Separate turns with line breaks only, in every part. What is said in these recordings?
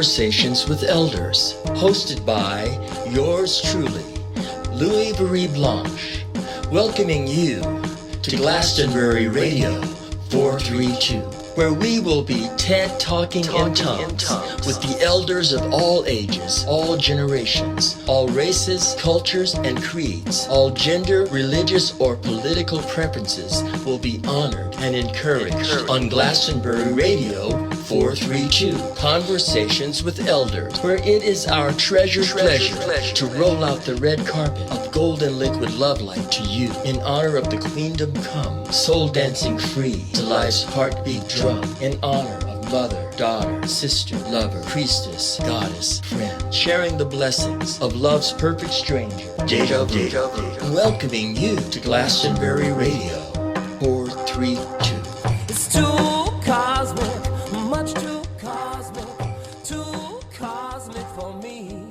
Conversations with Elders, hosted by yours truly, Louis-Virie Blanche, welcoming you to Glastonbury Radio 432, where we will be TED Talking in tongues with the elders of all ages, all generations, all races, cultures, and creeds. All gender, religious, or political preferences will be honored and encouraged on Glastonbury Radio 432, Conversations with Elders, where it is our treasured pleasure to roll out the red carpet of golden liquid love light to you in honor of the Queendom Come, soul dancing free to life's heartbeat drum, in honor of mother, daughter, sister, lover, priestess, goddess, friend, sharing the blessings of love's perfect stranger, Deja Vu, welcoming you to Glastonbury Radio 432.
It's too cosmic, much too cosmic for me.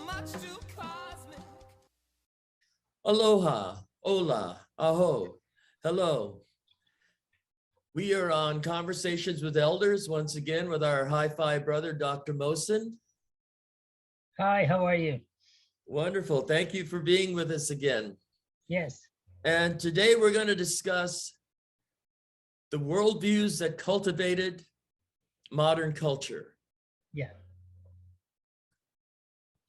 Much too cosmic.
Aloha, hola, aho, hello. We are on Conversations with Elders once again with our hi-fi brother, Dr. Mosen.
Hi, how are you?
Wonderful. Thank you for being with us again.
Yes.
And today we're going to discuss the worldviews that cultivated modern culture.
Yeah.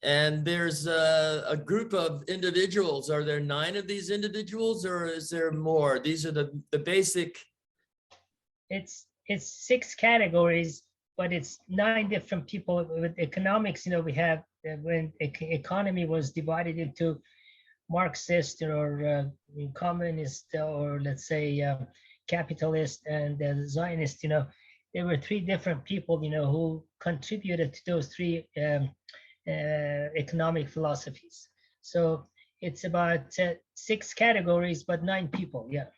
And there's a group of individuals. Are there 9 of these individuals, or is there more? These are the basic.
It's 6 categories, but it's 9 different people. With economics, we have when economy was divided into Marxist or communist, or let's say capitalist and Zionist. There were 3 different people, who contributed to those 3 economic philosophies. So it's about 6 categories, but 9 people. Yeah.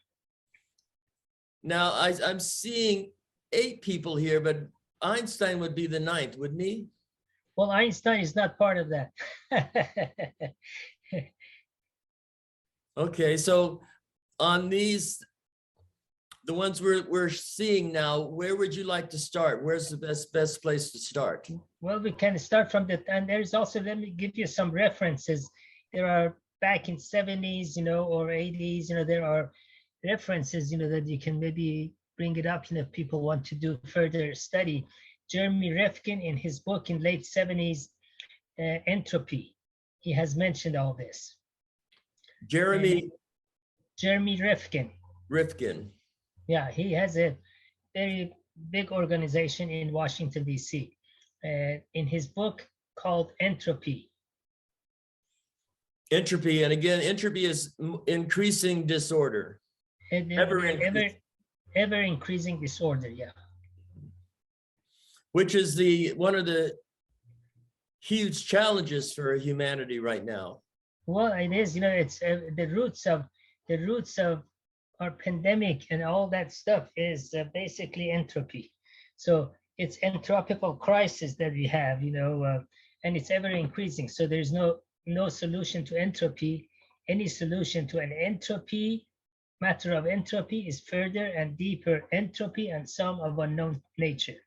Now I'm seeing 8 people here, but Einstein would be the 9th, wouldn't he?
Well, Einstein is not part of that.
Okay, so on these, the ones we're seeing now, where would you like to start? Where's the best place to start?
Well, we can start from that, and there's also, let me give you some references. There are back in 70s, or 80s, there are references, that you can maybe bring it up, if people want to do further study. Jeremy Rifkin, in his book in late 70s, Entropy, he has mentioned all this. Jeremy Rifkin.
Rifkin.
Yeah, he has a very big organization in Washington, D.C. In his book called Entropy.
Entropy, and again, entropy is increasing disorder.
Ever increasing disorder, yeah.
Which is one of the huge challenges for humanity right now.
Well, it is, it's the roots of our pandemic and all that stuff is basically entropy. So it's entropical crisis that we have, and it's ever increasing. So there's no solution to entropy. Any solution to an entropy, matter of entropy, is further and deeper entropy and some of unknown nature.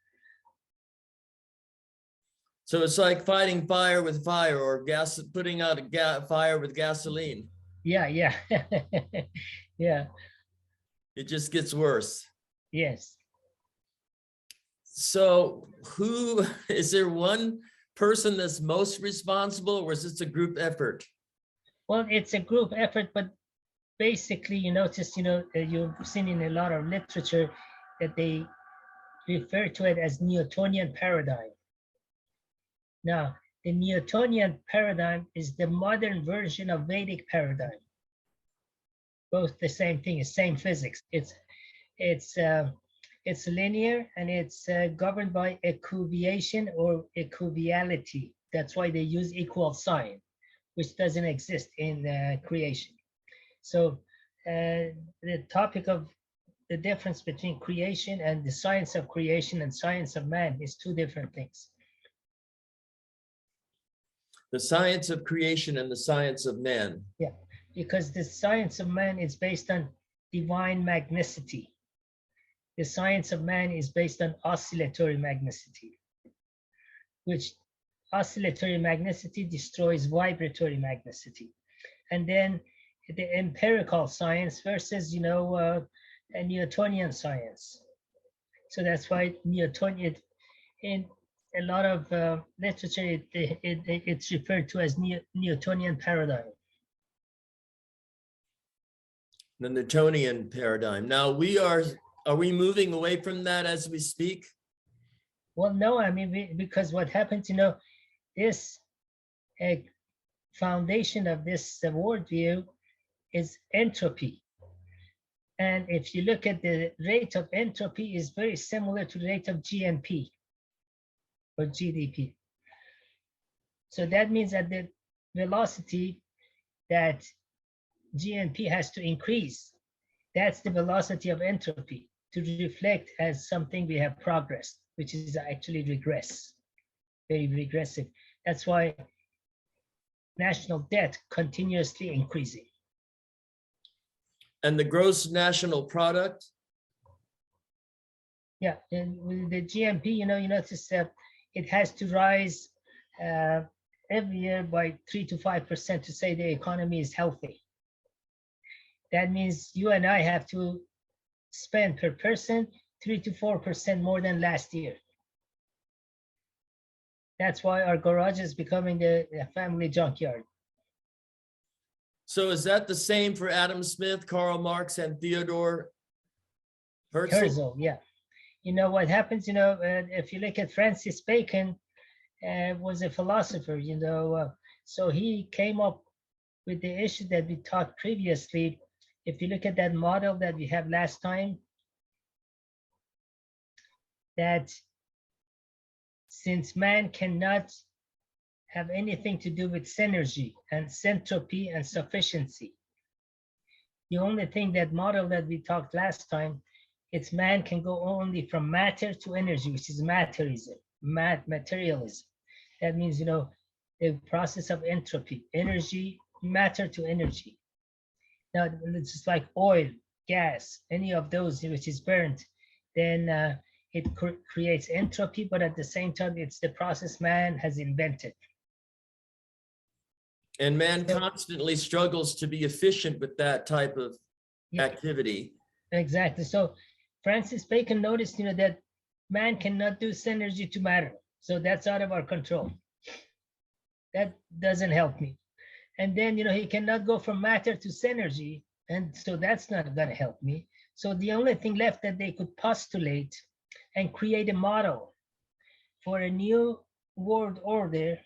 So it's like fighting fire with fire, or putting out a fire with gasoline.
Yeah. Yeah.
It just gets worse.
Yes.
So is there one person that's most responsible, or is this a group effort?
Well, it's a group effort, but basically, you notice, you've seen in a lot of literature that they refer to it as Newtonian paradigm. Now, the Newtonian paradigm is the modern version of Vedic paradigm. Both the same thing, is same physics. It's linear, and it's governed by equiviation or equivality. That's why they use equal sign, which doesn't exist in creation. So the topic of the difference between creation and the science of creation and science of man is 2 different things.
The science of creation and the science of man.
Yeah, because the science of man is based on divine magnicity. The science of man is based on oscillatory magnicity. which oscillatory magneticity destroys vibratory magneticity. And then the empirical science versus, a Newtonian science. So that's why Newtonian, in a lot of literature, it's referred to as Newtonian paradigm.
The Newtonian paradigm. Now are we moving away from that as we speak?
Well, no, I mean, because what happens, this foundation of this worldview is entropy. And if you look at the rate of entropy is very similar to the rate of GNP or GDP. So that means that the velocity that GNP has to increase, that's the velocity of entropy to reflect as something we have progressed, which is actually regress, very regressive. That's why national debt continuously increasing.
And the gross national product?
Yeah, and with the GNP, you notice it has to rise every year by 3 to 5% to say the economy is healthy. That means you and I have to spend per person 3 to 4% more than last year. That's why our garage is becoming a family junkyard.
So is that the same for Adam Smith, Karl Marx, and Theodore Herzl?
Herzl, yeah. What happens, if you look at Francis Bacon, was a philosopher, so he came up with the issue that we talked previously. If you look at that model that we have last time, that since man cannot have anything to do with synergy and syntropy and sufficiency, the only thing, that model that we talked last time, it's man can go only from matter to energy, which is materialism. That means, the process of entropy, energy, matter to energy. Now, it's just like oil, gas, any of those which is burnt, then it creates entropy, but at the same time, it's the process man has invented.
And man constantly struggles to be efficient with that type of activity.
Exactly. So Francis Bacon noticed, that man cannot do synergy to matter. So that's out of our control. That doesn't help me. And then, he cannot go from matter to synergy. And so that's not going to help me. So the only thing left that they could postulate and create a model for a new world order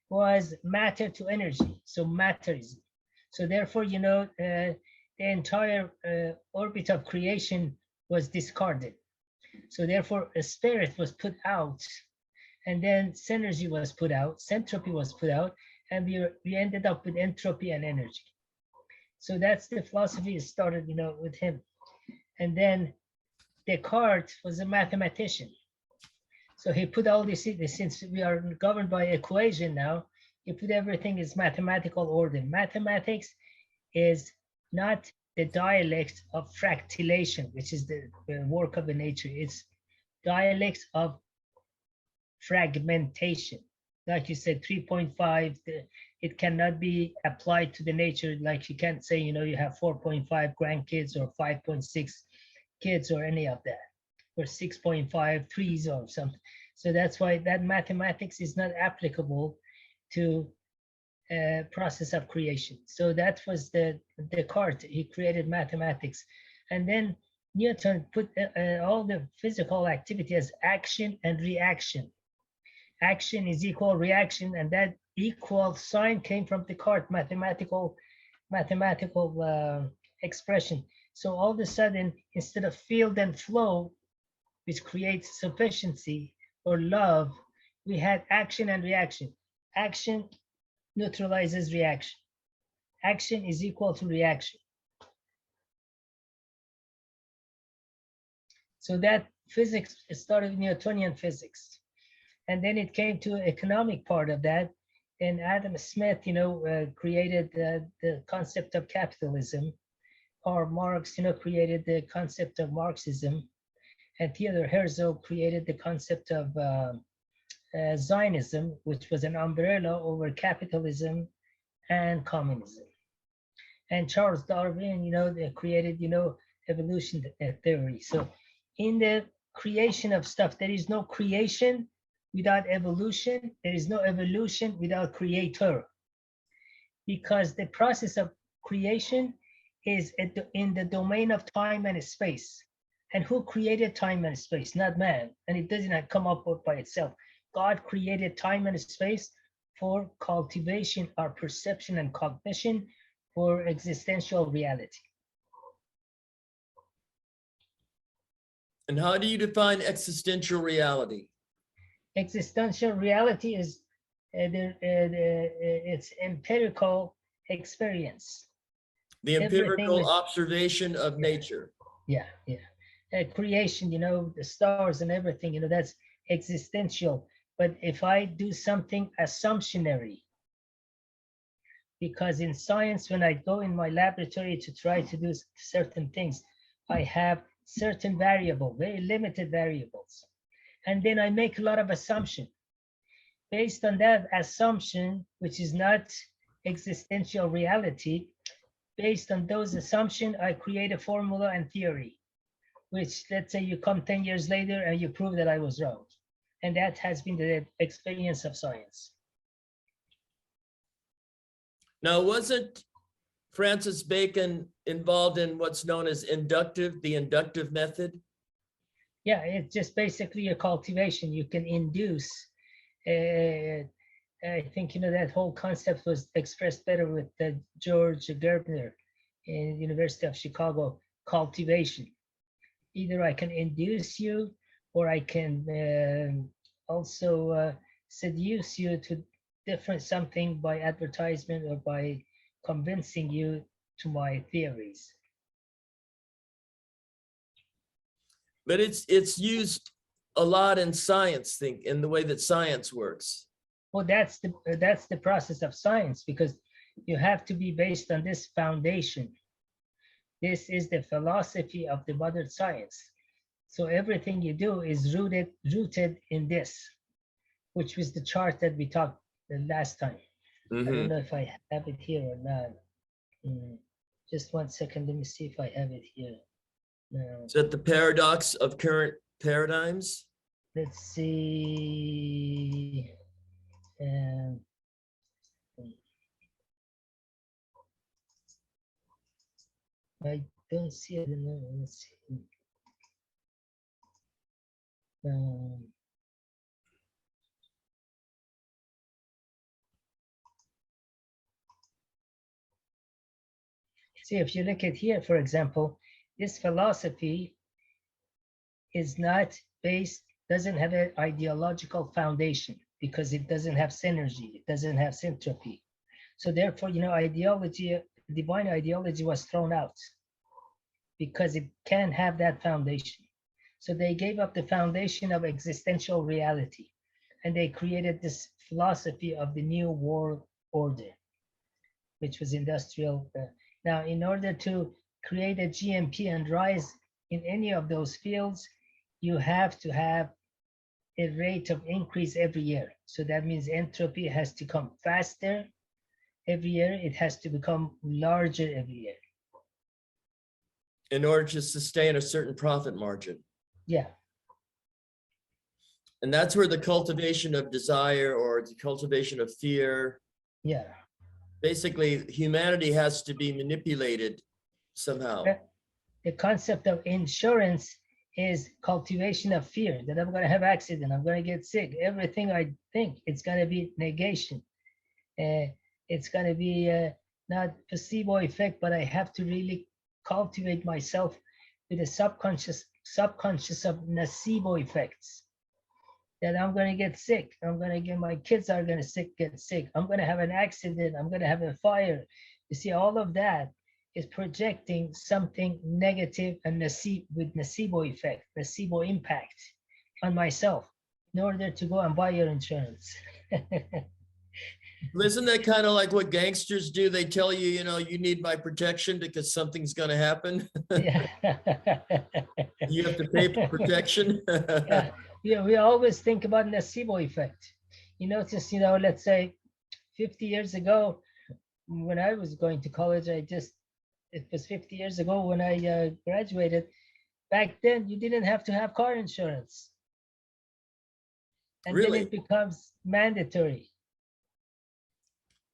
was matter to energy. So materism. So therefore, the entire orbit of creation was discarded. So therefore, a spirit was put out, and then synergy was put out, syntropy was put out, and we ended up with entropy and energy. So that's the philosophy started, with him. And then Descartes was a mathematician. So he put all this, since we are governed by equation now, he put everything is mathematical order. Mathematics is not the dialect of fractillation, which is the work of the nature. It's dialects of fragmentation. Like you said, 3.5, it cannot be applied to the nature. Like you can't say, you have 4.5 grandkids or 5.6 kids or any of that, or 6.5 trees or something. So that's why that mathematics is not applicable to process of creation. So that was the Descartes. He created mathematics. And then Newton put all the physical activity as action and reaction. Action is equal reaction, and that equal sign came from Descartes, mathematical expression. So all of a sudden, instead of field and flow, which creates sufficiency or love, we had action and reaction. Action neutralizes reaction. Action is equal to reaction. So that physics started Newtonian physics. And then it came to economic part of that. And Adam Smith, created the concept of capitalism. Karl Marx, created the concept of Marxism. And Theodor Herzl created the concept of Zionism, which was an umbrella over capitalism and communism. And Charles Darwin, they created, evolution theory. So in the creation of stuff, there is no creation without evolution. There is no evolution without creator. Because the process of creation is in the domain of time and space. And who created time and space? Not man. And it doesn't come up by itself. God created time and space for cultivation, our perception and cognition, for existential reality.
And how do you define existential reality?
Existential reality is it's empirical experience.
The empirical observation of nature.
Yeah. Creation, the stars and everything, that's existential. But if I do something assumptionary, because in science, when I go in my laboratory to try to do certain things, I have certain variables, very limited variables. And then I make a lot of assumption. Based on that assumption, which is not existential reality, based on those assumptions, I create a formula and theory, which let's say you come 10 years later and you prove that I was wrong. And that has been the experience of science.
Now, wasn't Francis Bacon involved in what's known as the inductive method?
Yeah, it's just basically a cultivation. You can induce. I think, that whole concept was expressed better with George Gerbner in the University of Chicago, cultivation. Either I can induce you, or I can also seduce you to different something by advertisement or by convincing you to my theories.
But it's used a lot in science, in the way that science works.
Well, that's the process of science, because you have to be based on this foundation. This is the philosophy of the modern science. So everything you do is rooted in this, which was the chart that we talked the last time. I don't know if I have it here or not. Just 1 second. Let me see if I have it here.
Is that the paradox of current paradigms?
Let's see. I don't see it. Let's see. See, if you look at here, for example, this philosophy is not based, doesn't have an ideological foundation, because it doesn't have synergy, it doesn't have syntropy. So therefore, ideology, divine ideology was thrown out because it can't have that foundation. So they gave up the foundation of existential reality, and they created this philosophy of the new world order, which was industrial. Now, in order to create a GMP and rise in any of those fields, you have to have a rate of increase every year. So that means entropy has to come faster every year. It has to become larger every year.
In order to sustain a certain profit margin.
Yeah.
And that's where the cultivation of desire or the cultivation of fear.
Yeah.
Basically, humanity has to be manipulated somehow.
The concept of insurance is cultivation of fear, that I'm going to have accident, I'm going to get sick. Everything I think, it's going to be negation. It's going to be not placebo effect, but I have to really cultivate myself with a subconscious of nocebo effects. That I'm going to get sick. My kids are going to get sick. I'm going to have an accident. I'm going to have a fire. You see, all of that is projecting something negative and with nocebo effect, nocebo impact on myself in order to go and buy your insurance.
Isn't that kind of like what gangsters do? They tell you, you know, you need my protection because something's going to happen.
Yeah.
You have to pay for protection.
Yeah. Yeah, we always think about nocebo effect. You notice, let's say 50 years ago, when I was going to college, it was 50 years ago when I graduated. Back then, you didn't have to have car insurance. And then
Really?
it becomes mandatory.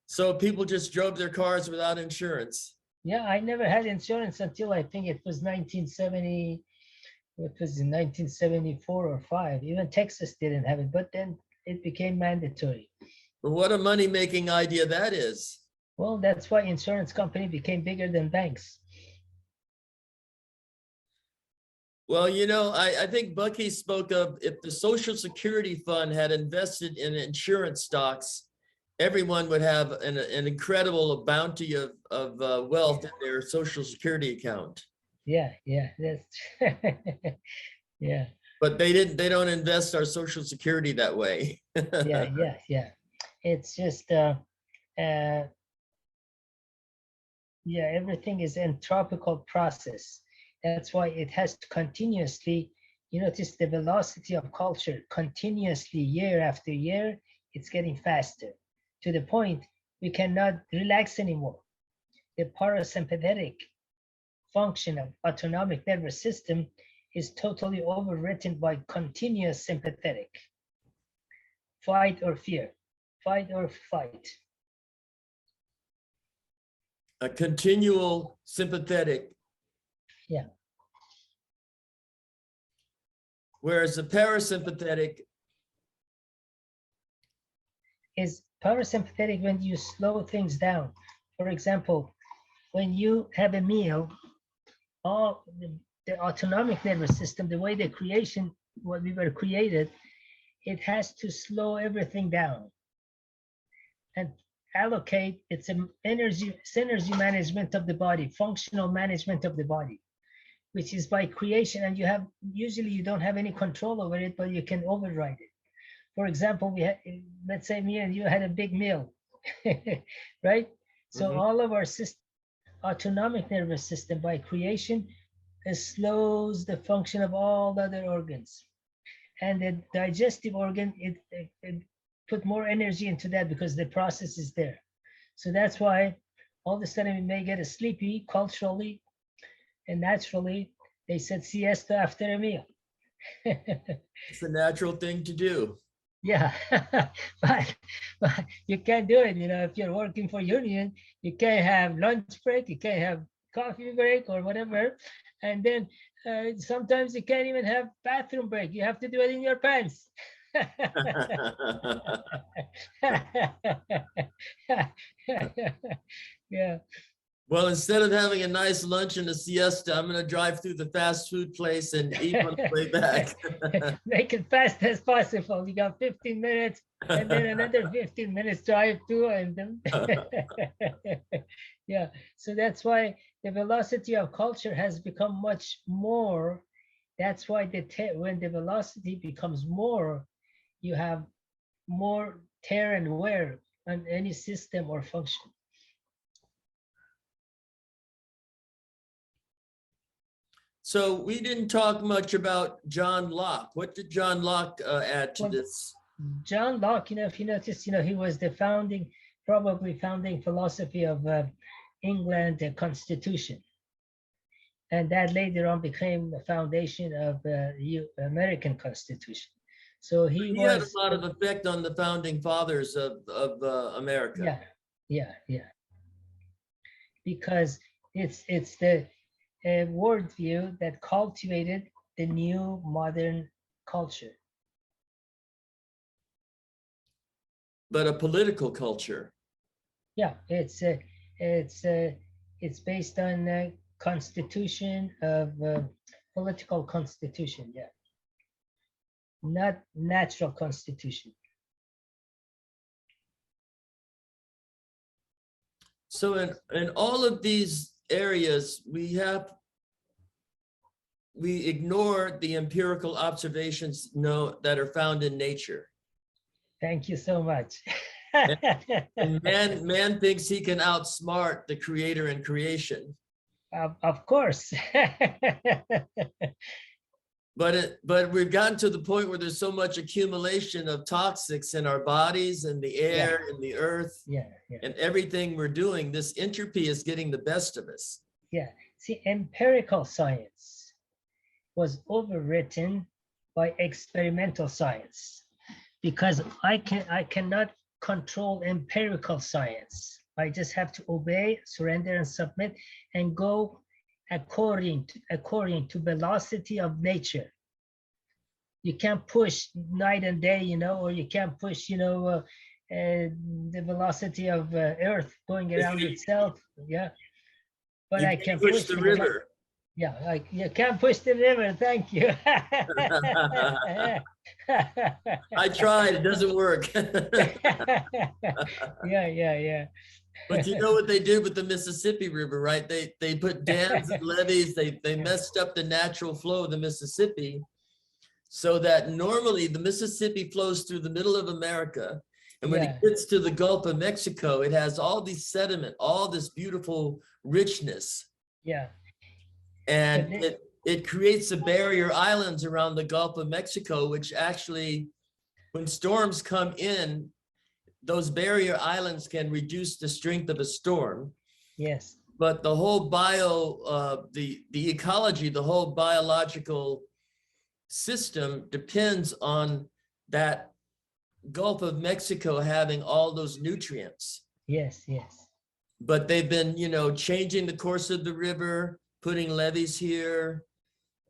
So people just drove their cars without insurance.
Yeah, I never had insurance until I think it was 1970. It was in 1974 or 5. Even Texas didn't have it, but then it became mandatory.
But what a money-making idea that is.
Well, that's why insurance company became bigger than banks.
Well, you know, I think Bucky spoke of if the Social Security Fund had invested in insurance stocks, everyone would have an incredible bounty of wealth in their Social Security account.
Yeah, that's yeah.
But they don't invest our Social Security that way.
Yeah. It's just yeah, everything is in tropical process. That's why it has to continuously, notice the velocity of culture continuously year after year, it's getting faster to the point we cannot relax anymore. The parasympathetic function of autonomic nervous system is totally overwritten by continuous sympathetic. Fight or fear, fight or fight.
A continual sympathetic.
Yeah.
Whereas the parasympathetic
is parasympathetic when you slow things down. For example, when you have a meal, all the autonomic nervous system, the way what we were created, it has to slow everything down and allocate its synergy management of the body, functional management of the body, which is by creation. And usually you don't have any control over it, but you can override it. For example, let's say me and you had a big meal, right? So all of our autonomic nervous system by creation slows the function of all the other organs. And the digestive organ, it put more energy into that because the process is there. So that's why all of a sudden we may get a sleepy culturally and naturally. They said siesta after a meal.
It's a natural thing to do.
Yeah, but you can't do it. If you're working for union, you can't have lunch break, you can't have coffee break or whatever. And then sometimes you can't even have bathroom break. You have to do it in your pants. Yeah.
Well, instead of having a nice lunch and a siesta, I'm going to drive through the fast food place and eat on the way back.
Make it fast as possible. You got 15 minutes and then another 15 minutes drive through. And then yeah. So that's why the velocity of culture has become much more. That's why when the velocity becomes more, you have more tear and wear on any system or function.
So we didn't talk much about John Locke. What did John Locke add to this?
John Locke, if you notice, he was the probably founding philosophy of England, the Constitution. And that later on became the foundation of the American Constitution. So he
had a lot of effect on the founding fathers of America.
Yeah. Because it's the worldview that cultivated the new modern culture.
But a political culture.
Yeah, it's based on constitution of political constitution. Yeah, not natural constitution.
So in all of these areas, we ignore the empirical observations that are found in nature.
Thank you so much.
And man thinks he can outsmart the creator in creation.
Of course.
But we've gotten to the point where there's so much accumulation of toxics in our bodies and the air and the earth
Yeah.
and everything we're doing. This entropy is getting the best of us.
Yeah. See, empirical science was overwritten by experimental science because I cannot control empirical science. I just have to obey, surrender, and submit, and go according to velocity of nature. You can't push night and day, or you can't push, the velocity of Earth going around itself. Yeah, but I can
push the river.
Yeah, like you can't push the river. Thank you.
I tried. It doesn't work.
Yeah.
But you know what they do with the Mississippi River, right? They put dams and levees. They messed up the natural flow of the Mississippi, so that normally the Mississippi flows through the middle of America, and when it gets to the Gulf of Mexico, it has all these sediment, all this beautiful richness.
Yeah.
And it creates the barrier islands around the Gulf of Mexico, which actually, when storms come in, those barrier islands can reduce the strength of a storm.
Yes.
But the whole the ecology, the whole biological system depends on that Gulf of Mexico having all those nutrients.
Yes.
But they've been, changing the course of the river, putting levees here.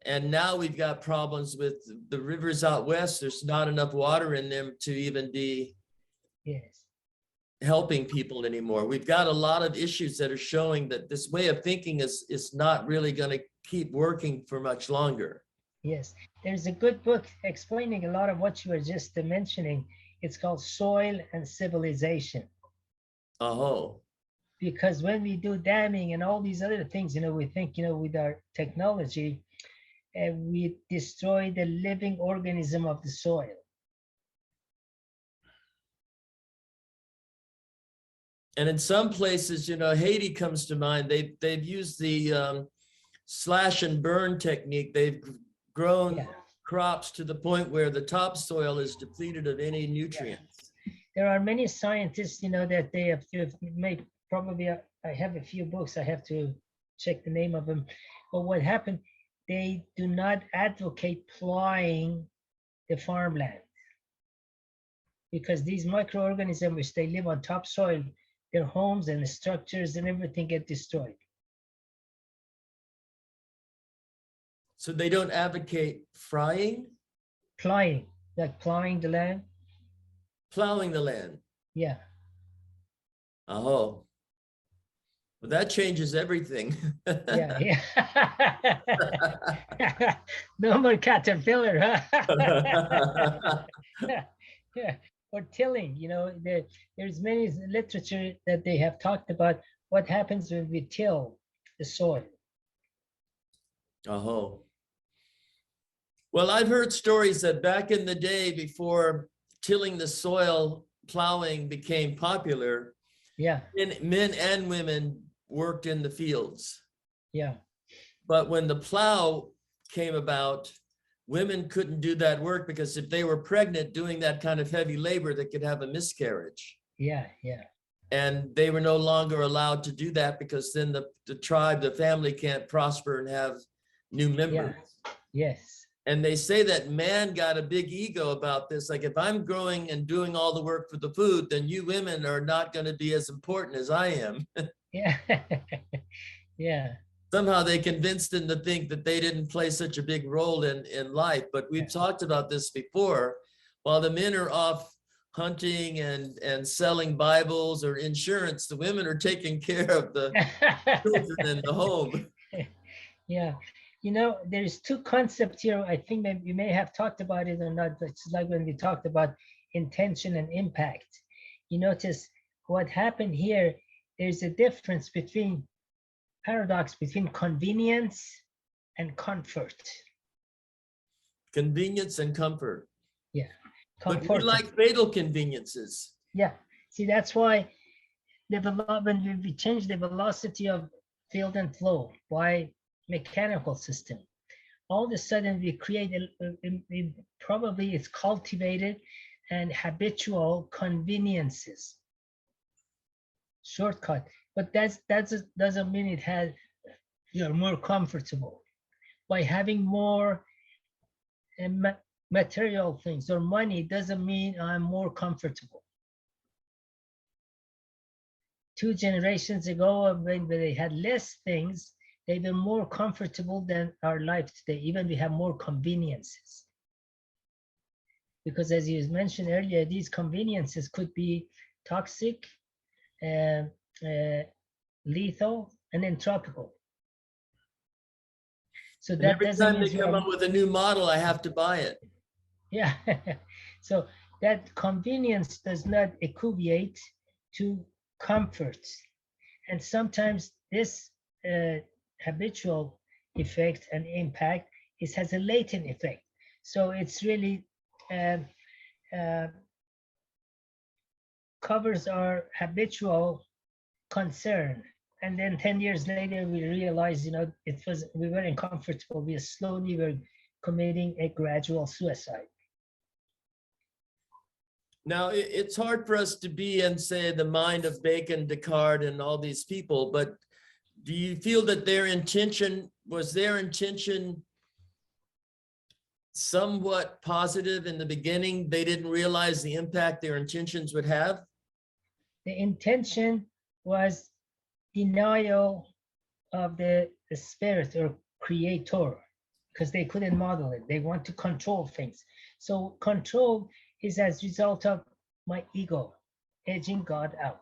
And now we've got problems with the rivers out west. There's not enough water in them to even be helping people anymore. We've got a lot of issues that are showing that this way of thinking is not really going to keep working for much longer.
Yes, there's a good book explaining a lot of what you were just mentioning. It's called Soil and Civilization.
Oh.
Because when we do damming and all these other things, we think, with our technology, we destroy the living organism of the soil.
And in some places, Haiti comes to mind. They've used the slash and burn technique. They've grown crops to the point where the topsoil is depleted of any nutrients.
There are many scientists, that they have made. Probably I have a few books. I have to check the name of them. But what happened? They do not advocate plowing the farmland because these microorganisms, which they live on topsoil, their homes and the structures and everything get destroyed.
So they don't advocate frying?
Plowing, like plowing the land?
Plowing the land.
Yeah.
Oh. Well, that changes everything.
Yeah. No more caterpillar, huh? Yeah. Or tilling, there's many literature that they have talked about what happens when we till the soil.
Oh. Well, I've heard stories that back in the day, before tilling the soil, plowing became popular.
Yeah.
Men and women worked in the fields.
Yeah.
But when the plow came about, women couldn't do that work because if they were pregnant doing that kind of heavy labor, they could have a miscarriage.
Yeah.
And they were no longer allowed to do that because then the tribe, the family can't prosper and have new members.
Yes.
And they say that man got a big ego about this. Like, if I'm growing and doing all the work for the food, then you women are not going to be as important as I am.
Yeah. Yeah.
Somehow they convinced them to think that they didn't play such a big role in life. But we've talked about this before. While the men are off hunting and selling Bibles or insurance, the women are taking care of the children in the home.
Yeah. There's two concepts here. I think that you may have talked about it or not. It's like when we talked about intention and impact. You notice what happened here. There's a difference paradox between convenience and comfort.
Convenience and comfort.
Yeah.
But we like fatal conveniences.
Yeah. See, that's why when we change the velocity of field and flow by mechanical system, all of a sudden we create probably it's cultivated and habitual conveniences, shortcut. But that doesn't mean you're more comfortable by having more material things or money. Doesn't mean I'm more comfortable. 2 generations ago, when they had less things, they were more comfortable than our life today. Even we have more conveniences. Because as you mentioned earlier, these conveniences could be toxic, lethal, and entropical. So
And
that
every
doesn't
time
mean
they come up with a new model, I have to buy it.
Yeah. So that convenience does not equate to comfort. And sometimes this habitual effect and impact has a latent effect. So it's really covers our habitual concern. And then 10 years later, we realized, we weren't comfortable. We slowly were committing a gradual suicide.
Now, it's hard for us to be in, say, the mind of Bacon, Descartes, and all these people, but do you feel that was their intention somewhat positive in the beginning? They didn't realize the impact their intentions would have?
The intention was denial of the spirit or creator, because they couldn't model it. They want to control things. So control is as a result of my ego edging God out.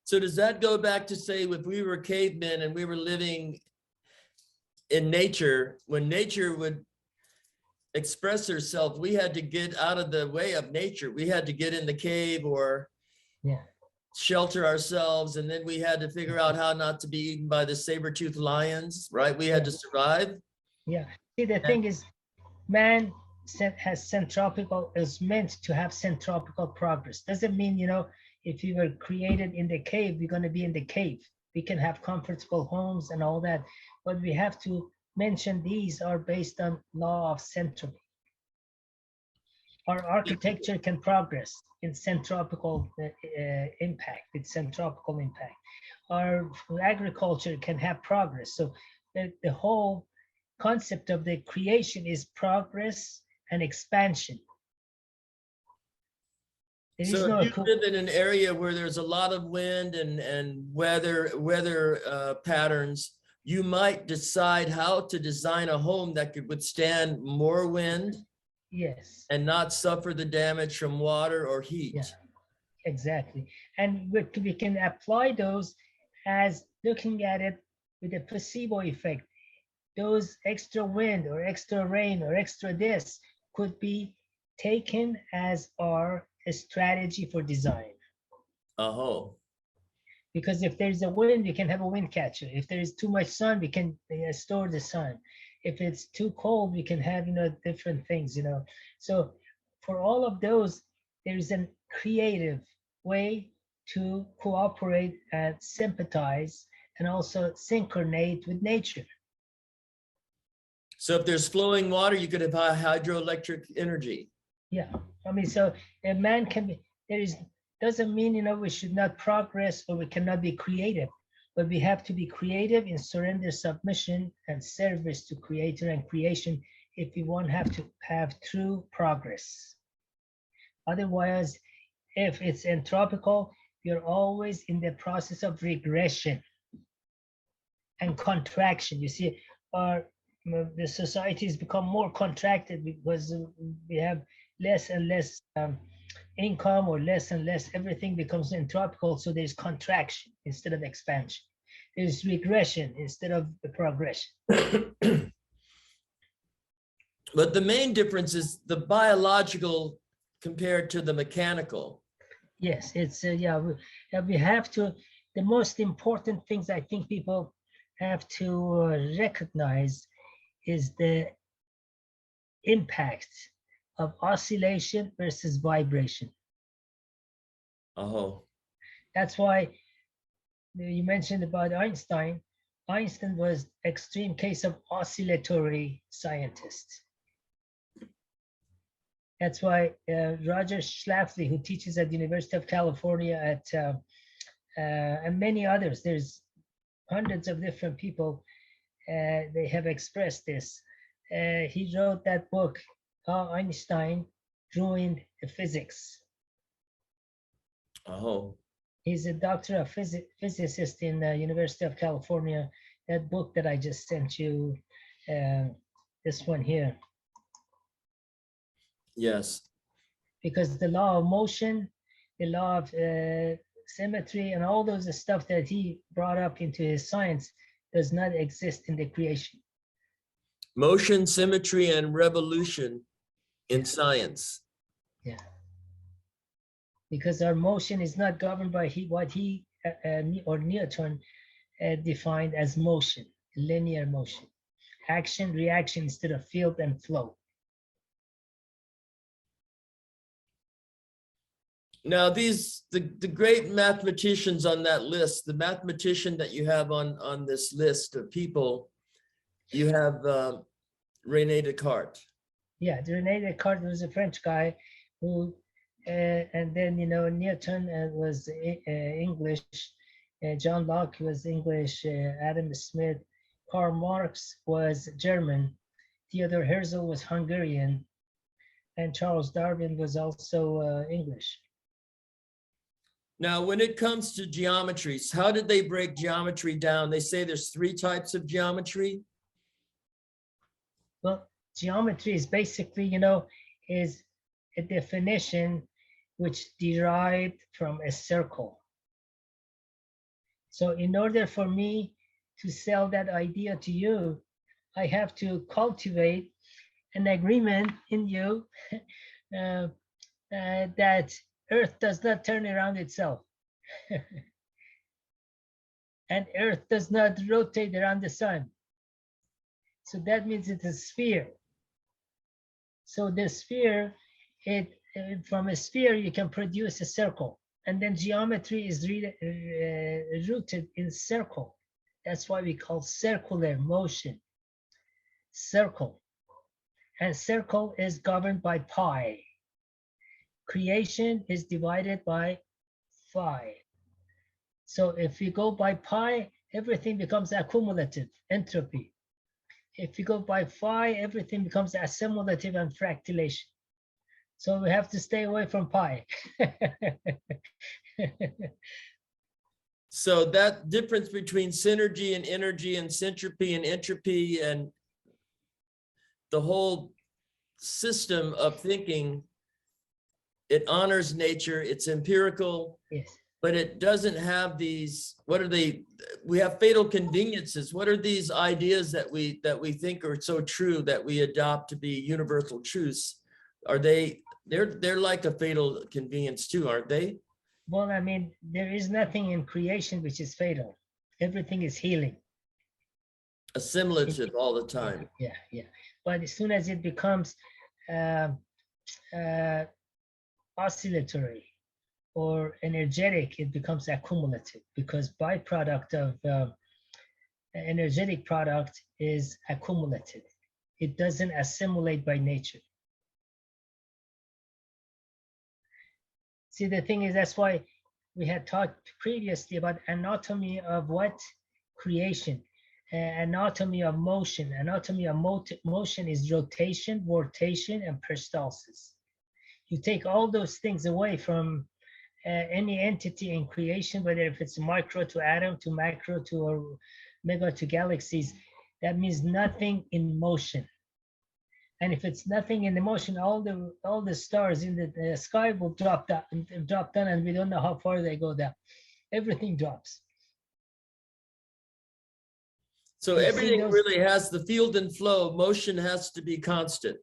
So does that go back to say, if we were cavemen and we were living in nature, when nature would express herself, we had to get out of the way of nature. We had to get in the cave or shelter ourselves, and then we had to figure out how not to be eaten by the saber-toothed lions, right? We had to survive.
Yeah. See, the thing is, man has centropical, is meant to have centropical progress. Doesn't mean, if you were created in the cave, we're going to be in the cave. We can have comfortable homes and all that, but we have to mention these are based on law of centropy. Our architecture can progress in centropical impact, with centropical impact. Our agriculture can have progress. So the whole concept of the creation is progress and expansion.
So if you live in an area where there's a lot of wind and weather patterns, you might decide how to design a home that could withstand more wind.
Yes.
And not suffer the damage from water or heat.
Yeah, exactly. And we can apply those as looking at it with a placebo effect. Those extra wind or extra rain or extra this could be taken as a strategy for design.
Oh.
Because if there's a wind, we can have a wind catcher. If there is too much sun, we can store the sun. If it's too cold, we can have, different things, So for all of those, there's a creative way to cooperate and sympathize and also synchronate with nature.
So if there's flowing water, you could have hydroelectric energy.
Yeah, so a man can be, doesn't mean, we should not progress or we cannot be creative, but we have to be creative in surrender, submission, and service to creator and creation if we want to have true progress. Otherwise, if it's entropical, you're always in the process of regression and contraction. You see, the societies become more contracted because we have less and less income, or less and less, everything becomes entropical. So there's contraction instead of expansion. There's regression instead of the progression.
But the main difference is the biological compared to the mechanical.
Yes, it's we have to, the most important things I think people have to recognize is the impact of oscillation versus vibration.
Oh,
That's why you mentioned about Einstein. Einstein was extreme case of oscillatory scientist. That's why Roger Schlafly, who teaches at the University of California and many others, there's hundreds of different people, they have expressed this. He wrote that book, How Einstein Ruined the Physics.
oh.
He's a doctor of physicist in the University of California. That book that I just sent you, this one here.
Yes.
Because the law of motion, the law of symmetry, and all those stuff that he brought up into his science does not exist in the creation.
Motion, symmetry, and revolution in science.
Yeah. Because our motion is not governed by what he or Newton defined as motion, linear motion, action, reaction instead of field and flow.
Now, the great mathematicians on that list, the mathematician that you have on this list of people, you have René Descartes.
Yeah, René Descartes was a French guy who, and then, you know, Newton was English, John Locke was English, Adam Smith, Karl Marx was German, Theodor Herzl was Hungarian, and Charles Darwin was also English.
Now, when it comes to geometries, how did they break geometry down? They say there's 3 types of geometry.
Well, geometry is basically, you know, is a definition which derived from a circle. So in order for me to sell that idea to you, I have to cultivate an agreement in you that Earth does not turn around itself. And Earth does not rotate around the sun. So that means it's a sphere. So the sphere, from a sphere, you can produce a circle. And then geometry is rooted in circle. That's why we call circular motion, circle. And circle is governed by pi. Creation is divided by phi. So if you go by pi, everything becomes accumulative, entropy. If you go by phi, everything becomes assimilative and fractalation. So we have to stay away from pi.
So that difference between synergy and energy and syntropy and entropy and the whole system of thinking, it honors nature, it's empirical,
Yes.
but it doesn't have these, what are they? We have fatal conveniences. What are these ideas that we think are so true that we adopt to be universal truths? Are they're like a fatal convenience too, aren't they?
Well, I mean, there is nothing in creation which is fatal. Everything is healing.
Assimilative all the time.
Yeah. But as soon as it becomes oscillatory or energetic, it becomes accumulative, because byproduct of energetic product is accumulative. It doesn't assimilate by nature. See, the thing is, that's why we had talked previously about anatomy of what? Creation. Anatomy of motion. Anatomy of motion is rotation, vortation, and peristalsis. You take all those things away from any entity in creation, whether if it's micro to atom to macro to mega to galaxies, that means nothing in motion. And if it's nothing in the motion, all the stars in the sky will drop down, and we don't know how far they go down. Everything drops.
So everything really has the field and flow. Motion has to be constant.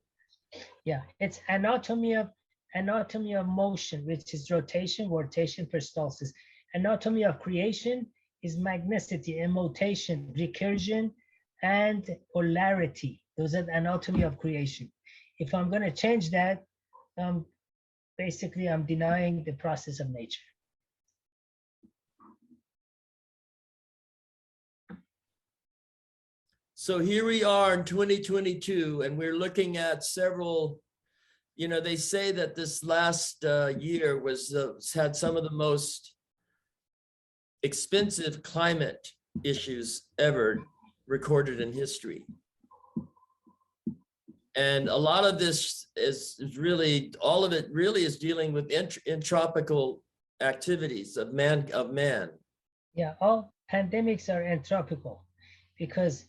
Yeah, it's anatomy of motion, which is rotation, vortation, peristalsis. Anatomy of creation is magneticity, immutation, recursion, and polarity. Those are the anatomy of creation. If I'm going to change that, basically I'm denying the process of nature.
So here we are in 2022, and we're looking at several, you know, they say that this last year had some of the most expensive climate issues ever recorded in history. And a lot of this is really, all of it really is dealing with entropical activities of man.
Yeah, all pandemics are entropical because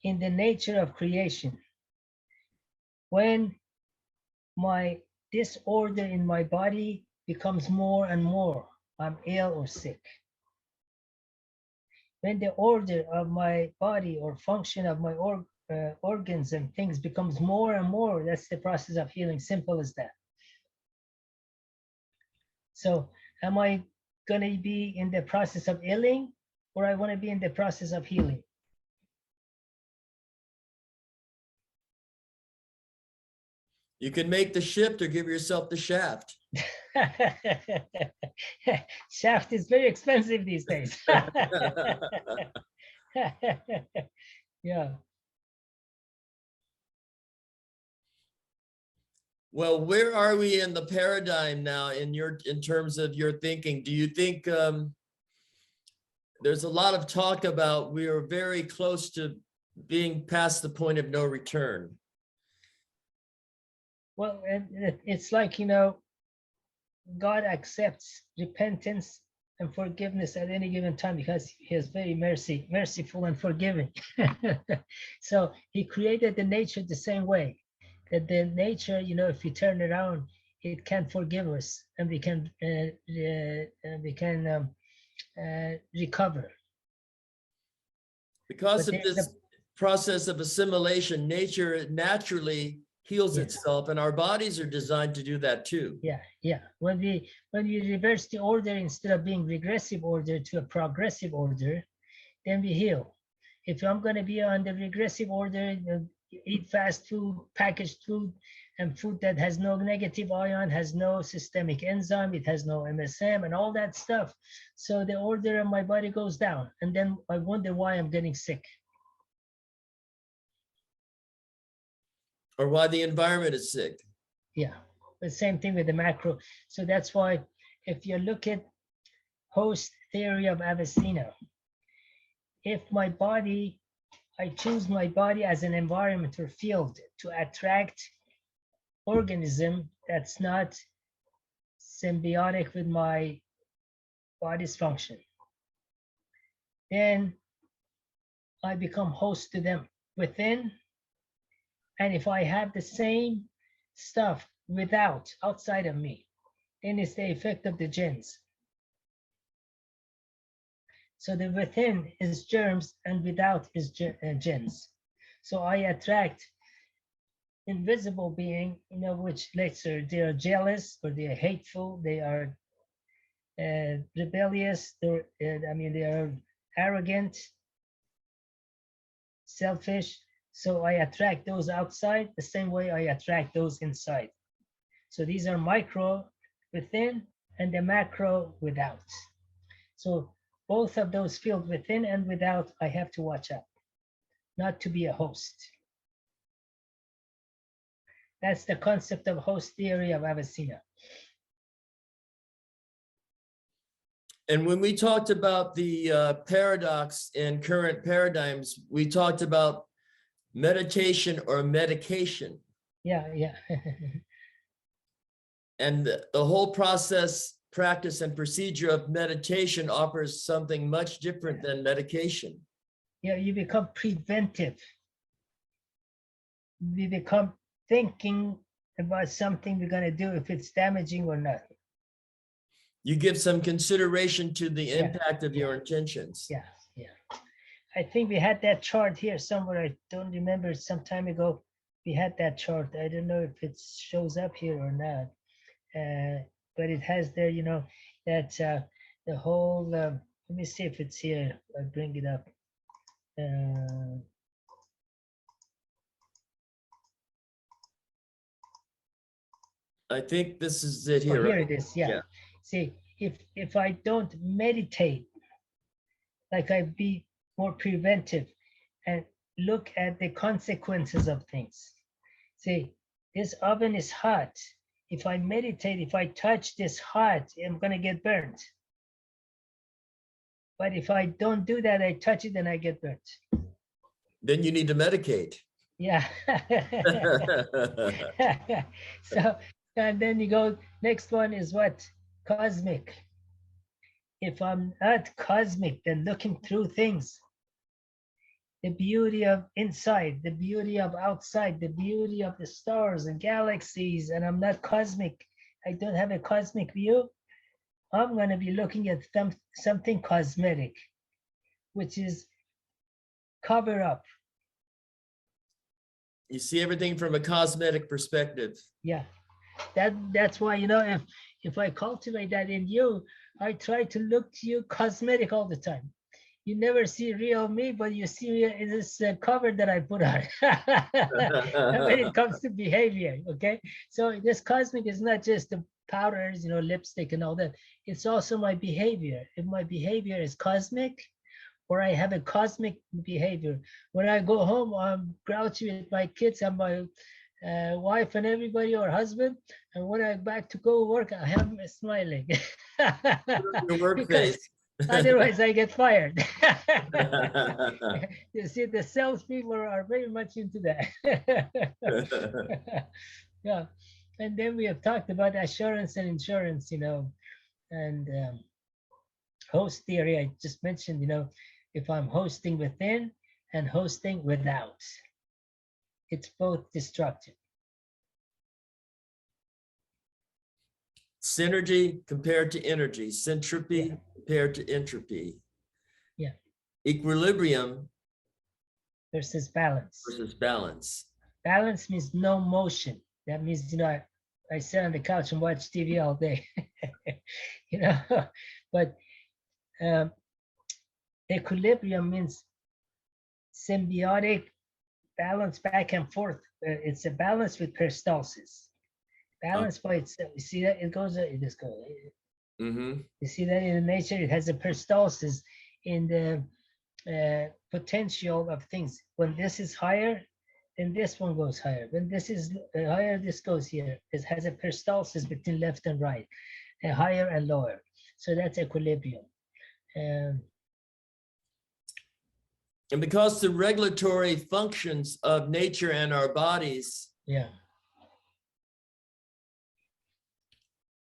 in the nature of creation, when my disorder in my body becomes more and more, I'm ill or sick. When the order of my body or function of my organs and things becomes more and more, that's the process of healing. Simple as that. So am I going to be in the process of healing, or I want to be in the process of healing?
You can make the shift or give yourself the shaft.
Shaft is very expensive these days. Yeah.
Well, where are we in the paradigm now in terms of your thinking? Do you think there's a lot of talk about we are very close to being past the point of no return?
Well, it's like, you know, God accepts repentance and forgiveness at any given time because he is very merciful and forgiving. So he created the nature the same way, that the nature, you know, if we turn around, it can forgive us and we can recover.
Because
But
of this process of assimilation, nature naturally heals itself, and our bodies are designed to do that too.
Yeah. When we reverse the order, instead of being regressive order to a progressive order, then we heal. If I'm going to be on the regressive order, eat fast food, packaged food, and food that has no negative ion, has no systemic enzyme, it has no MSM and all that stuff. So the order of my body goes down, and then I wonder why I'm getting sick.
Or why the environment is sick.
Yeah, the same thing with the macro. So that's why if you look at host theory of Avicenna, if my body, I choose my body as an environment or field to attract organism that's not symbiotic with my body's function, then I become host to them within. And if I have the same stuff outside of me, then it's the effect of the gens. So the within is germs and without is gens. So I attract invisible being, you know, which later they are jealous or they are hateful, they are rebellious, they are arrogant, selfish. So I attract those outside the same way I attract those inside. So these are micro within and the macro without. So both of those fields within and without, I have to watch out not to be a host. That's the concept of host theory of Avicenna.
And when we talked about the paradox in current paradigms, we talked about meditation or medication.
Yeah.
And the whole process, practice, and procedure of meditation offers something much different than medication.
Yeah, you become preventive. We become thinking about something we're going to do, if it's damaging or not.
You give some consideration to the impact of your intentions.
Yeah. I think we had that chart here somewhere. I don't remember, some time ago we had that chart. I don't know if it shows up here or not, but it has there, you know, that the whole, let me see if it's here. I'll bring it up.
I think this is it here.
Here it is. Yeah. See, if I don't meditate, like I be more preventive and look at the consequences of things. Say, this oven is hot. If I meditate, if I touch this hot, I'm going to get burnt. But if I don't do that, I touch it and I get burnt.
Then you need to medicate.
Yeah. So, and then you go, next one is what? Cosmic. If I'm not cosmic, then looking through things, the beauty of inside, the beauty of outside, the beauty of the stars and galaxies, and I'm not cosmic, I don't have a cosmic view, I'm going to be looking at something cosmetic, which is cover up.
You see everything from a cosmetic perspective.
Yeah, that's why, if I cultivate that in you, I try to look to you cosmetic all the time. You never see real me, but you see me in this cover that I put on. When it comes to behavior, okay? So this cosmic is not just the powders, lipstick and all that. It's also my behavior. If my behavior is cosmic, or I have a cosmic behavior, when I go home, I'm grouchy with my kids and my wife and everybody, or husband, and when I'm back to go work, I am smiling.
Your work face.
Otherwise, I get fired. You see, the salespeople are very much into that. Yeah, and then we have talked about assurance and insurance, and host theory. I just mentioned, if I'm hosting within and hosting without, it's both destructive.
Synergy compared to energy, syntropy compared to entropy.
Yeah.
Equilibrium
versus balance.
versus balance.
Balance means no motion. That means, I sit on the couch and watch TV all day. But equilibrium means symbiotic balance back and forth. It's a balance with peristalsis. Balance by itself. You see that it goes. It just goes.
Mm-hmm.
You see that in nature, it has a peristalsis in the potential of things. When this is higher, then this one goes higher. When this is higher, this goes here. It has a peristalsis between left and right, higher and lower. So that's equilibrium.
And because the regulatory functions of nature and our bodies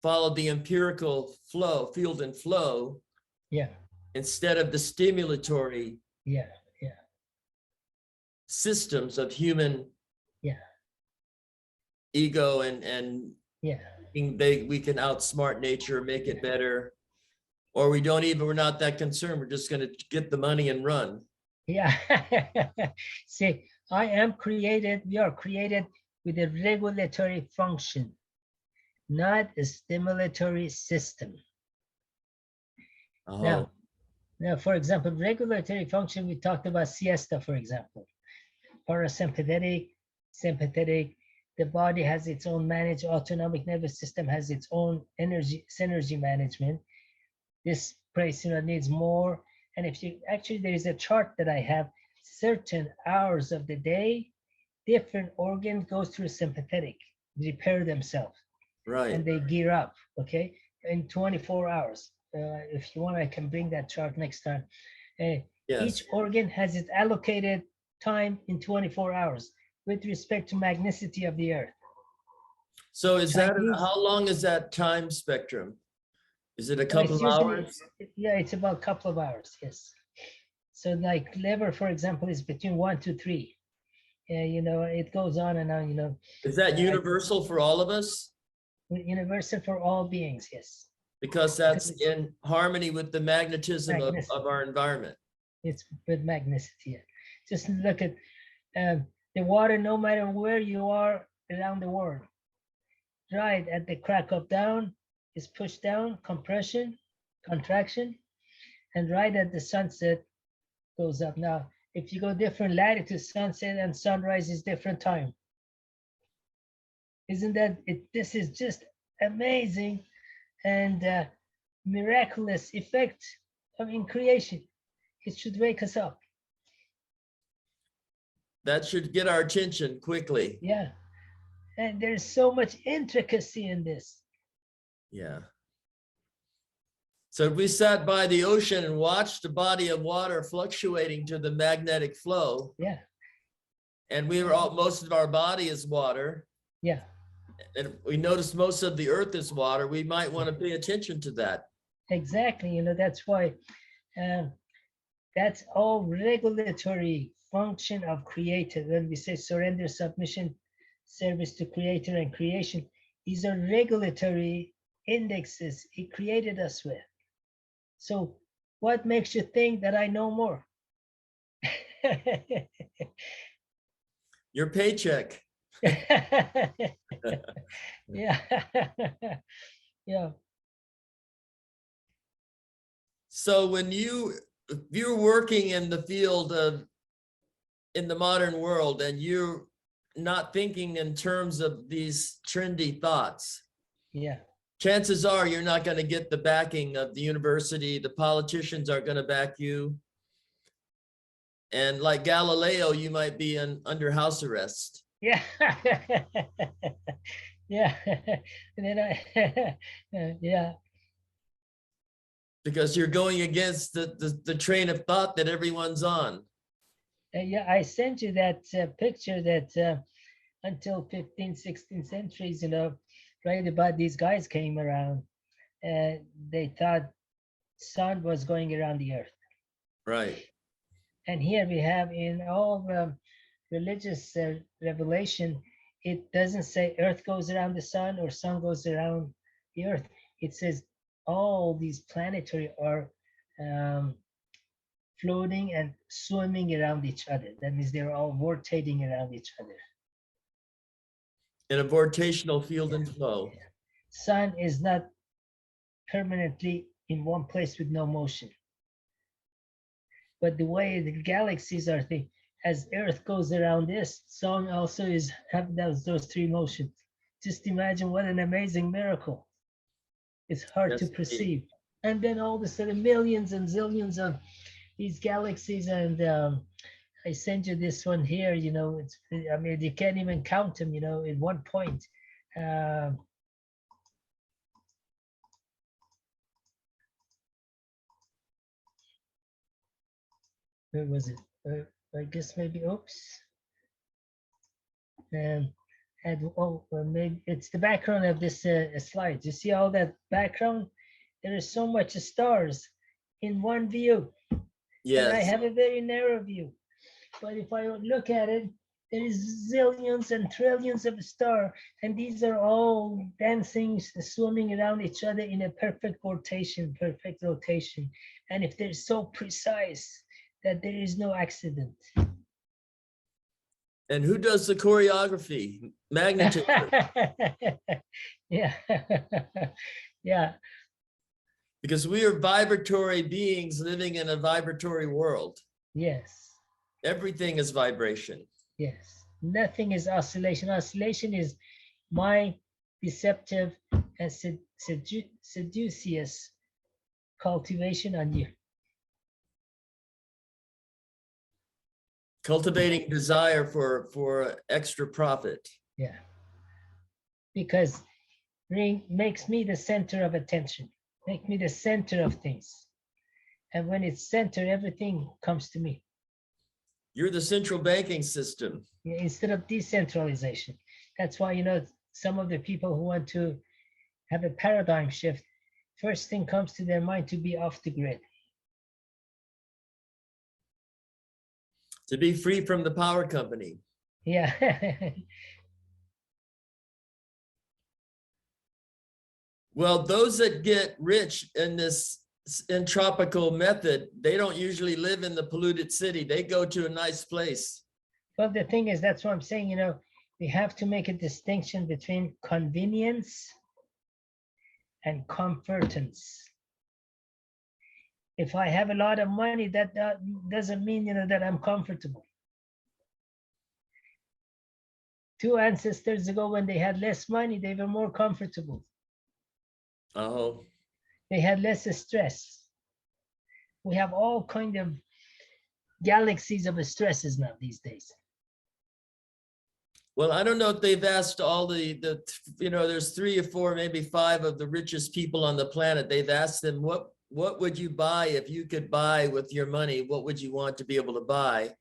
follow the empirical flow, field and flow, instead of the stimulatory systems of human ego and we can outsmart nature, make it better, or we're not that concerned. We're just going to get the money and run.
Yeah. See, we are created with a regulatory function, not a stimulatory system.
Oh.
Now, for example, regulatory function, we talked about siesta, for example. Parasympathetic, sympathetic, the body has its own autonomic nervous system has its own synergy management. This place, needs more. And there is a chart that I have, certain hours of the day, different organs go through sympathetic, repair themselves.
Right.
And they gear up, okay, in 24 hours. If you want, I can bring that chart next time. Yes. Each organ has its allocated time in 24 hours with respect to magneticity of the earth.
So how long is that time spectrum? Is it a couple of hours?
Yeah, it's about a couple of hours, yes. So like liver, for example, is between 1 to 3. It goes on and on,
Is that universal for all of us?
Universal for all beings, yes.
Because that's in harmony with the magnetism of our environment.
It's with magneticity. Just look at the water, no matter where you are around the world. Right at the crack of dawn is pushed down, compression, contraction, and right at the sunset goes up. Now, if you go different latitude, sunset and sunrise is different time. Isn't that it? This is just amazing and miraculous effect of in creation. It should wake us up.
That should get our attention quickly.
Yeah. And there's so much intricacy in this.
Yeah. So if we sat by the ocean and watched the body of water fluctuating to the magnetic flow,
Yeah.
and we were all, most of our body is water,
Yeah.
and we notice most of the earth is water, we might want to pay attention to that.
Exactly. You know, that's why that's all regulatory function of creator. When we say surrender, submission, service to creator and creation, these are regulatory indexes he created us with. So what makes you think that I know more?
Your paycheck.
Yeah. Yeah.
So when you're working in the field of, in the modern world, and you're not thinking in terms of these trendy thoughts,
Yeah.
chances are you're not going to get the backing of the university. The politicians are going to back you. And like Galileo, you might be under house arrest.
Yeah. Yeah. And then yeah.
Because you're going against the train of thought that everyone's on.
Yeah, I sent you that picture that until 15th, 16th centuries, you know, right about these guys came around and they thought sun was going around the earth.
Right.
And here we have in all religious revelation, it doesn't say earth goes around the sun or sun goes around the earth. It says all these planetary are floating and swimming around each other. That means they're all rotating around each other.
In a vortational field and flow.
Sun is not permanently in one place with no motion. But the way the galaxies are thing, as Earth goes around this, Sun also is have those three motions. Just imagine what an amazing miracle. It's hard
Yes,
to perceive. And then all of a sudden, millions and zillions of these galaxies, and I sent you this one here. You know, it's, I mean, you can't even count them. You know, in one point. Where was it? I guess maybe. Oops. And maybe it's the background of this slide. You see all that background? There is so much stars in one view.
yes.
And I have a very narrow view. But if I look at it, there is zillions and trillions of stars, and these are all dancing, swimming around each other in a perfect rotation. And if they're so precise that there is no accident.
And who does the choreography? Magnetism.
Yeah. Yeah.
Because we are vibratory beings living in a vibratory world.
Yes.
Everything is vibration.
Yes. Nothing is oscillation. Oscillation is my deceptive and seducious cultivation on you.
Cultivating desire for extra profit.
Yeah. Because makes me the center of attention. Make me the center of things. And when it's center, everything comes to me.
You're the central banking system.
Yeah, instead of decentralization. That's why, you know, some of the people who want to have a paradigm shift, first thing comes to their mind to be off the grid.
To be free from the power company.
Yeah.
Well, those that get rich in this Syntropical method, they don't usually live in the polluted city. They go to a nice place.
Well, the thing is, that's what I'm saying, you know, we have to make a distinction between convenience and comfortance. If I have a lot of money, that doesn't mean, you know, that I'm comfortable. 2 ancestors ago, when they had less money, they were more comfortable.
Oh.
They had less stress. We have all kind of galaxies of stresses now these days.
Well, I don't know if they've asked all there's 3 or 4, maybe 5 of the richest people on the planet. They've asked them, what would you buy if you could buy with your money? What would you want to be able to buy?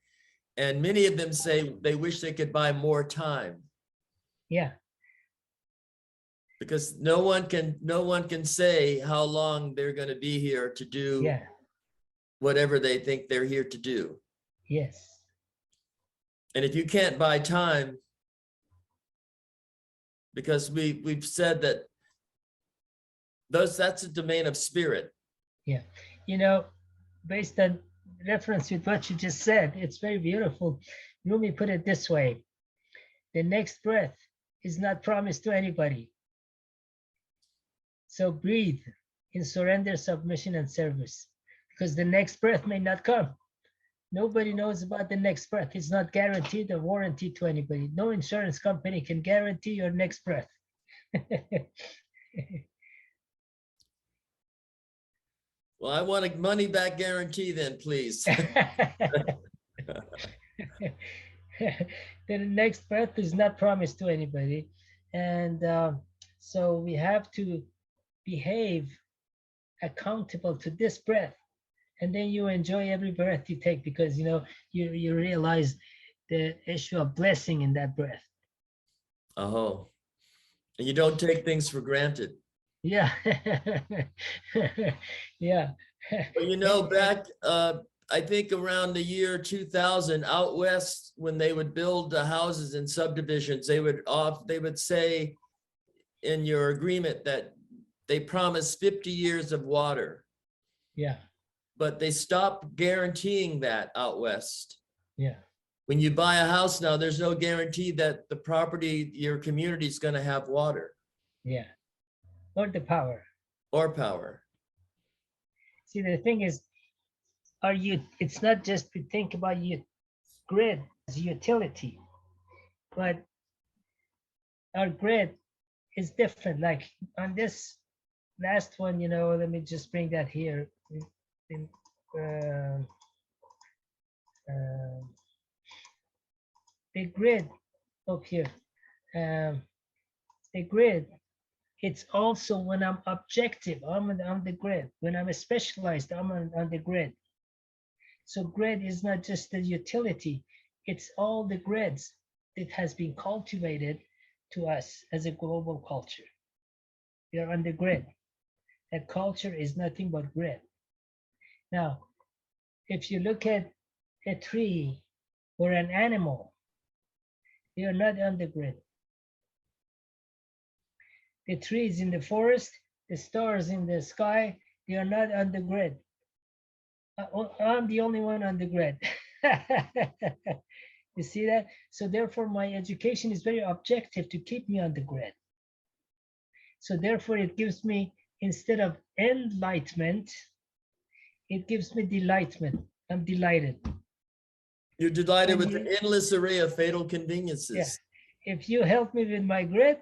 And many of them say they wish they could buy more time.
Yeah.
Because no one can say how long they're going to be here to do
Yeah.
whatever they think they're here to do.
Yes.
And if you can't buy time, because we've said that that's a domain of spirit.
Yeah. Based on reference with what you just said, it's very beautiful. Rumi put it this way: the next breath is not promised to anybody. So breathe in surrender, submission, and service, because the next breath may not come. Nobody knows about the next breath. It's not guaranteed or warranted to anybody. No insurance company can guarantee your next breath.
Well, I want a money back guarantee then, please.
The next breath is not promised to anybody. And so we have to behave accountable to this breath. And then you enjoy every breath you take, because you realize the issue of blessing in that breath.
Oh, and you don't take things for granted.
Yeah. Yeah.
Well, back I think around the year 2000 out west, when they would build the houses in subdivisions, they would say in your agreement that they promised 50 years of water.
Yeah.
But they stopped guaranteeing that out west.
Yeah.
When you buy a house now, there's no guarantee that the property, your community, is going to have water.
Yeah. Or the power.
Or power.
See, the thing is, it's not just to think about your grid as utility, but our grid is different. Like on this last one, let me just bring that here. The grid up here, the grid, it's also when I'm objective, I'm on the grid. When I'm specialized, I'm on the grid. So grid is not just the utility, it's all the grids that has been cultivated to us as a global culture. We are on the grid. That culture is nothing but grid. Now, if you look at a tree or an animal, they are not on the grid. The trees in the forest, the stars in the sky, they are not on the grid. I'm the only one on the grid. You see that? So therefore, my education is very objective to keep me on the grid. So therefore, it gives me, instead of enlightenment, it gives me delightment. I'm delighted.
You're delighted with the endless array of fatal conveniences.
Yeah. If you help me with my grid,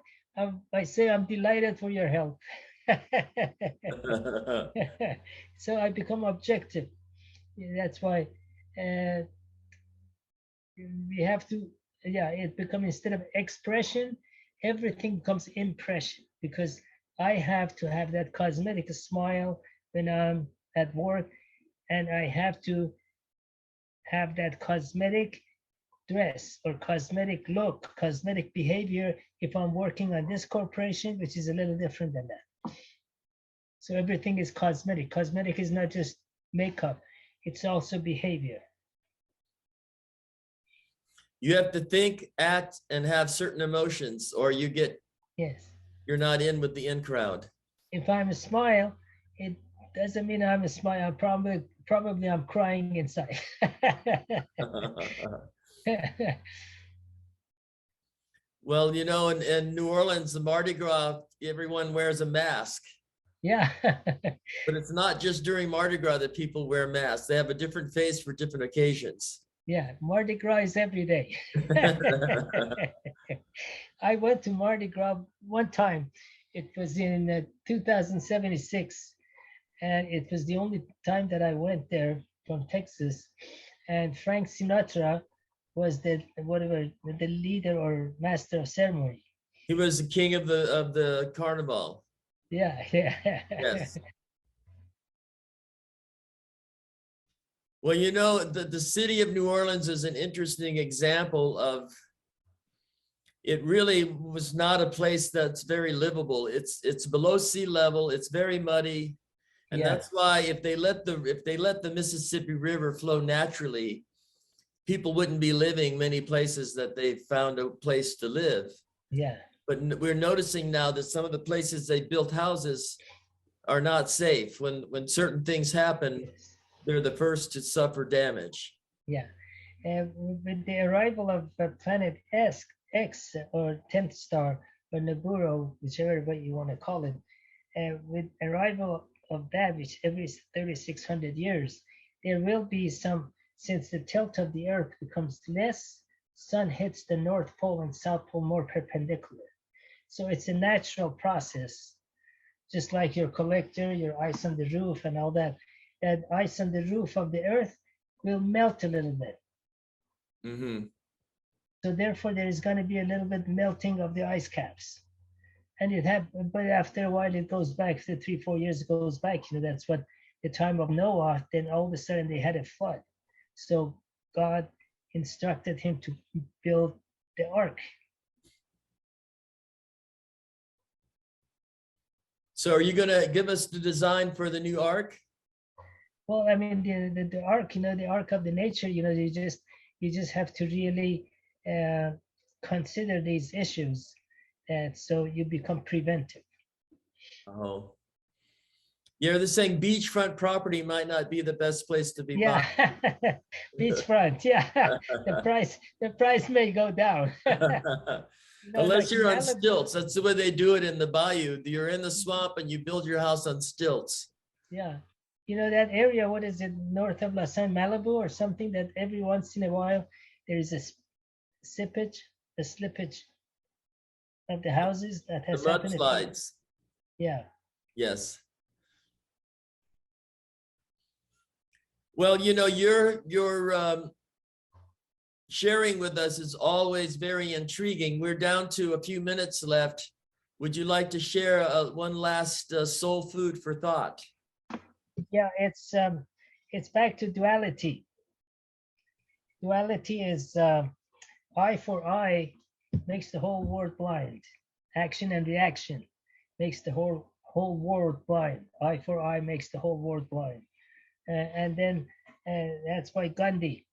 I say I'm delighted for your help. So I become objective. That's why we have to, it becomes, instead of expression, everything becomes impression, because I have to have that cosmetic smile when I'm at work, and I have to have that cosmetic dress or cosmetic look, cosmetic behavior if I'm working on this corporation, which is a little different than that. So everything is cosmetic. Cosmetic is not just makeup, it's also behavior.
You have to think, act, and have certain emotions, or you're not in with the in crowd.
If I'm a smile, it doesn't mean I'm a smile. Probably I'm crying inside.
Well, in New Orleans, the Mardi Gras, everyone wears a mask.
Yeah.
But it's not just during Mardi Gras that people wear masks. They have a different face for different occasions.
Yeah, Mardi Gras is every day. I went to Mardi Gras one time. It was in 2076, and it was the only time that I went there from Texas. And Frank Sinatra was the whatever the leader or master of ceremony.
He was the king of the carnival.
Yeah, yeah.
Yes. Well, you know, the city of New Orleans is an interesting example of, it really was not a place that's very livable. It's below sea level. It's very muddy. And
Yeah.
that's why if they let the Mississippi River flow naturally, people wouldn't be living many places that they found a place to live.
Yeah.
But we're noticing now that some of the places they built houses are not safe. When certain things happen,
Yes.
they're the first to suffer damage.
Yeah. With the arrival of planet X or 10th star or Nibiru, whichever way you want to call it, with arrival of that, which every 3,600 years, there will be some, since the tilt of the Earth becomes less, sun hits the North Pole and South Pole more perpendicular. So it's a natural process, just like your collector, your ice on the roof and all that. That ice on the roof of the Earth will melt a little bit.
Mm-hmm.
So therefore, there is going to be a little bit melting of the ice caps. And it happened, but after a while, it goes back to 3-4 years, it goes back. You know, that's what the time of Noah, then all of a sudden they had a flood. So God instructed him to build the ark.
So are you going to give us the design for the new ark?
Well, I mean, the ark, you know, the ark of the nature, you know, you just have to really consider these issues, and so you become preventive.
Oh, yeah, they're saying beachfront property might not be the best place to be
Yeah, beachfront. Yeah, the price may go down. You know,
Unless
like
you're on
Malibu-
stilts. That's the way they do it in the bayou. You're in the swamp and you build your house on stilts.
Yeah, you know that area. What is it, north of La San Malibu or something? That every once in a while there is a slippage of the houses that
The
has happened.
mudslides.
Yeah.
Yes. Well, you know, your sharing with us is always very intriguing. We're down to a few minutes left. Would you like to share one last soul food for thought?
Yeah, it's back to duality. Duality is eye for eye makes the whole world blind. Action and reaction makes the whole world blind. Eye for eye makes the whole world blind. And then that's by Gandhi.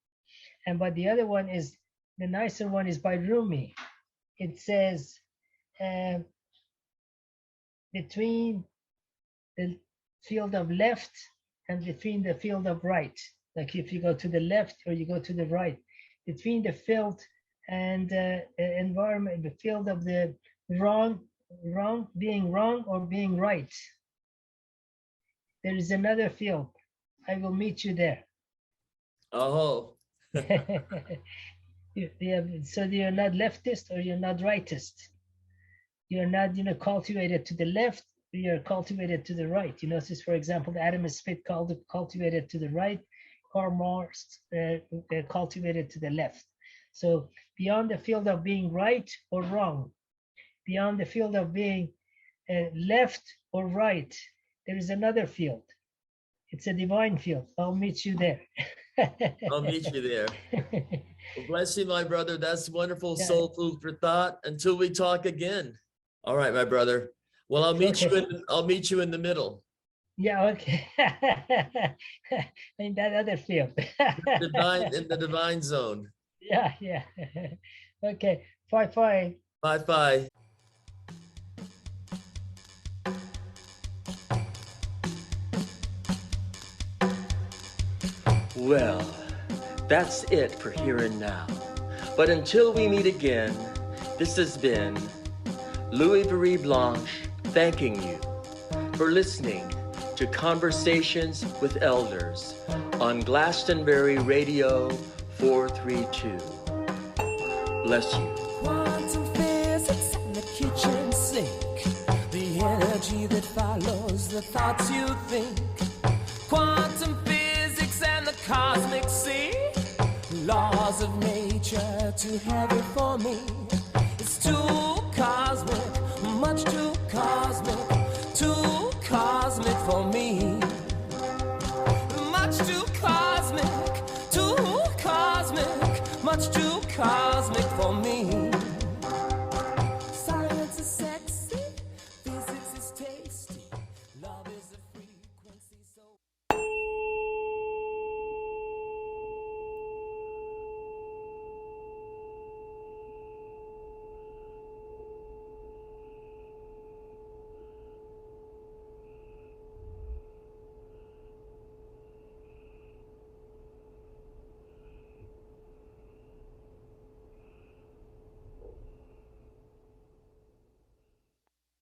And but the other one is, the nicer one is by Rumi. It says, between the field of left and between the field of right. Like if you go to the left or you go to the right, between the field and environment, the field of the wrong being wrong or being right, there is another field. I will meet you there.
Oh.
Yeah, so you're not leftist or you're not rightist. You're not, you know, cultivated to the left. You're cultivated to the right. You know, this, for example, Adam Smith called it cultivated to the right. Karl Marx cultivated to the left. So beyond the field of being right or wrong, beyond the field of being left or right, there is another field. It's a divine field. I'll meet you there.
I'll meet you there. Well, bless you, my brother. That's wonderful
Yeah.
soul food for thought. Until we talk again. All right, my brother. Well, I'll meet
Okay.
I'll meet you in the middle.
Yeah, okay. In that other field.
In the divine zone.
Yeah. Okay. Bye.
Bye. Well, that's it for here and now. But until we meet again, this has been Louis-Virie Blanche thanking you for listening to Conversations with Elders on Glastonbury Radio 432. Bless you.
Quantum physics and the kitchen sink, the energy that follows the thoughts you think. Quantum physics and the cosmic sea, laws of nature far too heavy for me. It's too cosmic, much too cosmic for me. Much too cosmic, much too cosmic for me. Science is sexy, physics is tasty.